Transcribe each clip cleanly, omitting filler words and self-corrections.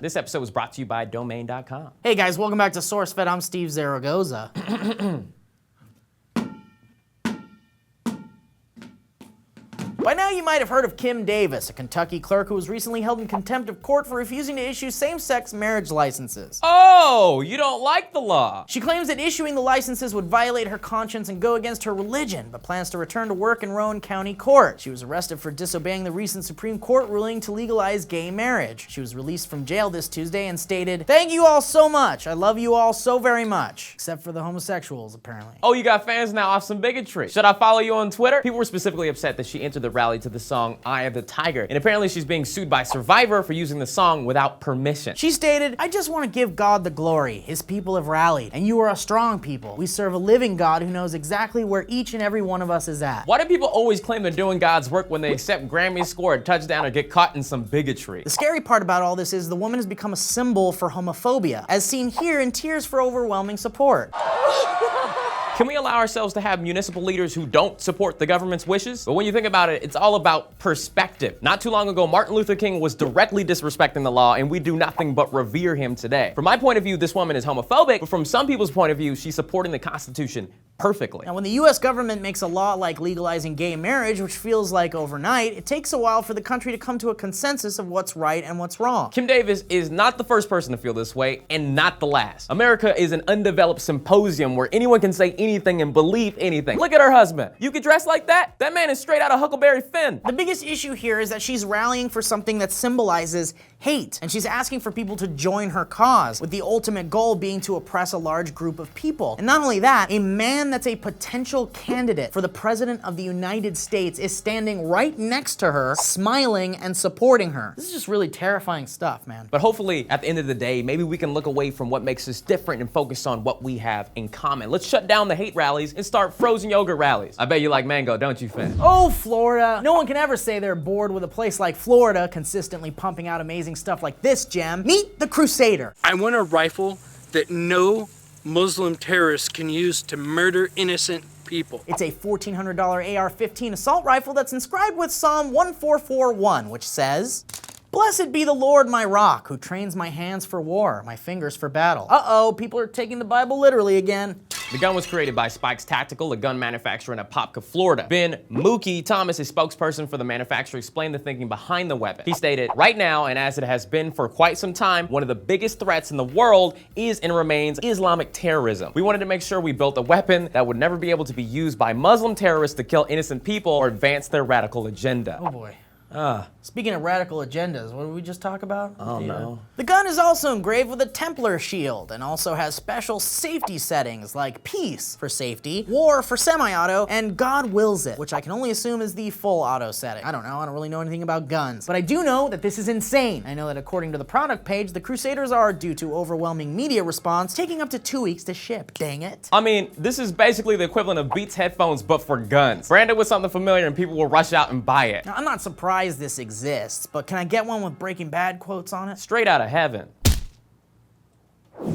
This episode was brought to you by Domain.com. Hey guys, welcome back to SourceFed. I'm Steve Zaragoza. By now you might have heard of Kim Davis, a Kentucky clerk who was recently held in contempt of court for refusing to issue same-sex marriage licenses. Oh, you don't like the law. She claims that issuing the licenses would violate her conscience and go against her religion, but plans to return to work in Rowan County Court. She was arrested for disobeying the recent Supreme Court ruling to legalize gay marriage. She was released from jail this Tuesday and stated, "Thank you all so much. I love you all so very much." Except for the homosexuals, apparently. Oh, you got fans now off some bigotry. Should I follow you on Twitter? People were specifically upset that she entered the rally to the song Eye of the Tiger, and apparently she's being sued by Survivor for using the song without permission. She stated, "I just want to give God the glory. His people have rallied, and you are a strong people. We serve a living God who knows exactly where each and every one of us is at." Why do people always claim they're doing God's work when they accept Grammys, score a touchdown, or get caught in some bigotry? The scary part about all this is the woman has become a symbol for homophobia, as seen here in tears for overwhelming support. Can we allow ourselves to have municipal leaders who don't support the government's wishes? But when you think about it, it's all about perspective. Not too long ago, Martin Luther King was directly disrespecting the law, and we do nothing but revere him today. From my point of view, this woman is homophobic, but from some people's point of view, she's supporting the Constitution perfectly. Now, when the US government makes a law like legalizing gay marriage, which feels like overnight, it takes a while for the country to come to a consensus of what's right and what's wrong. Kim Davis is not the first person to feel this way, and not the last. America is an undeveloped symposium where anyone can say anything and believe anything. Look at her husband. You could dress like that? That man is straight out of Huckleberry Finn. The biggest issue here is that she's rallying for something that symbolizes hate, and she's asking for people to join her cause, with the ultimate goal being to oppress a large group of people. And not only that, a man that's a potential candidate for the President of the United States is standing right next to her, smiling and supporting her. This is just really terrifying stuff, man. But hopefully, at the end of the day, maybe we can look away from what makes us different and focus on what we have in common. Let's shut down the hate rallies and start frozen yogurt rallies. I bet you like mango, don't you, Finn? Oh, Florida. No one can ever say they're bored with a place like Florida consistently pumping out amazing stuff like this gem. Meet the Crusader. I want a rifle that no Muslim terrorists can use to murder innocent people. It's a $1,400 AR-15 assault rifle that's inscribed with Psalm 1441, which says, "Blessed be the Lord my rock, who trains my hands for war, my fingers for battle." Uh-oh, people are taking the Bible literally again. The gun was created by Spikes Tactical, a gun manufacturer in Apopka, Florida. Ben Mookie Thomas, a spokesperson for the manufacturer, explained the thinking behind the weapon. He stated, "Right now, and as it has been for quite some time, one of the biggest threats in the world is and remains Islamic terrorism. We wanted to make sure we built a weapon that would never be able to be used by Muslim terrorists to kill innocent people or advance their radical agenda." Oh boy. Speaking of radical agendas, what did we just talk about? Oh no. The gun is also engraved with a Templar shield and also has special safety settings like peace for safety, war for semi-auto, and God wills it, which I can only assume is the full auto setting. I don't know, I don't really know anything about guns, but I do know that this is insane. I know that according to the product page, the Crusaders are, due to overwhelming media response, taking up to 2 weeks to ship. Dang it. I mean, this is basically the equivalent of Beats headphones, but for guns. Brand it with something familiar and people will rush out and buy it. Now, I'm not surprised this exists, but can I get one with Breaking Bad quotes on it? Straight out of heaven.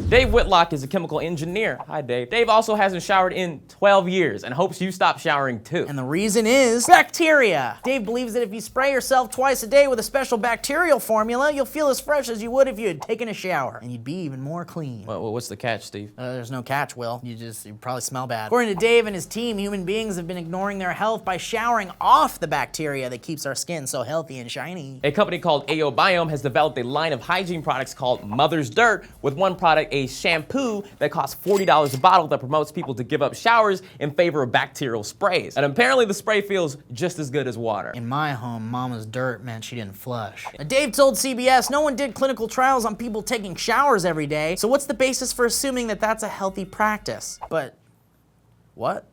Dave Whitlock is a chemical engineer. Hi, Dave. Dave also hasn't showered in 12 years and hopes you stop showering too. And the reason is bacteria. Dave believes that if you spray yourself twice a day with a special bacterial formula, you'll feel as fresh as you would if you had taken a shower, and you'd be even more clean. Well, what's the catch, Steve? There's no catch, Will. You probably smell bad. According to Dave and his team, human beings have been ignoring their health by showering off the bacteria that keeps our skin so healthy and shiny. A company called AOBiome has developed a line of hygiene products called Mother's Dirt, with one product, a shampoo that costs $40 a bottle, that promotes people to give up showers in favor of bacterial sprays. And apparently the spray feels just as good as water. In my home, Mama's Dirt meant she didn't flush. Now, Dave told CBS no one did clinical trials on people taking showers every day, so what's the basis for assuming that that's a healthy practice? But what?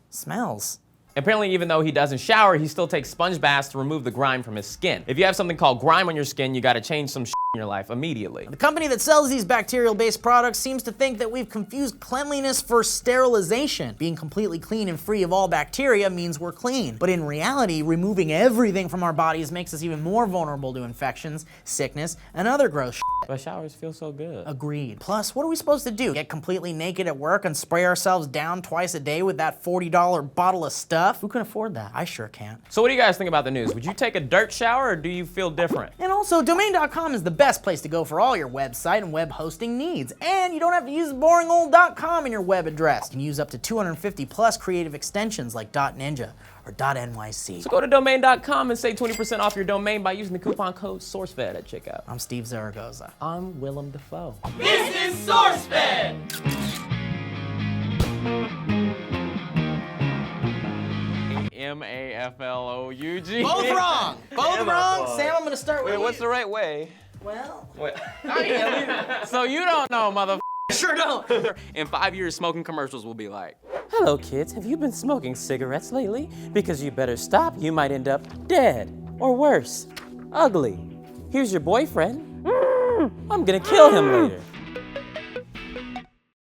Smells. Apparently, even though he doesn't shower, he still takes sponge baths to remove the grime from his skin. If you have something called grime on your skin, you gotta change some shit in your life immediately. The company that sells these bacterial-based products seems to think that we've confused cleanliness for sterilization. Being completely clean and free of all bacteria means we're clean. But in reality, removing everything from our bodies makes us even more vulnerable to infections, sickness, and other gross shit. But showers feel so good. Agreed. Plus, what are we supposed to do? Get completely naked at work and spray ourselves down twice a day with that $40 bottle of stuff? Who can afford that? I sure can't. So what do you guys think about the news? Would you take a dirt shower or do you feel different? And also, domain.com is the best place to go for all your website and web hosting needs. And you don't have to use boring old .com in your web address. You can use up to 250 plus creative extensions like .ninja or .nyc. So go to domain.com and save 20% off your domain by using the coupon code SourceFed at checkout. I'm Steve Zaragoza. I'm Willem Dafoe. This is SourceFed! M-A-F-L-O-U-G. Both wrong! Both wrong! Sam, I'm gonna start with Wait, you. what's the right way? Well, Wait. So you don't know, mother. sure don't. In 5 years, smoking commercials will be like, hello kids, have you been smoking cigarettes lately? Because you better stop, you might end up dead. Or worse, ugly. Here's your boyfriend. I'm gonna kill him later.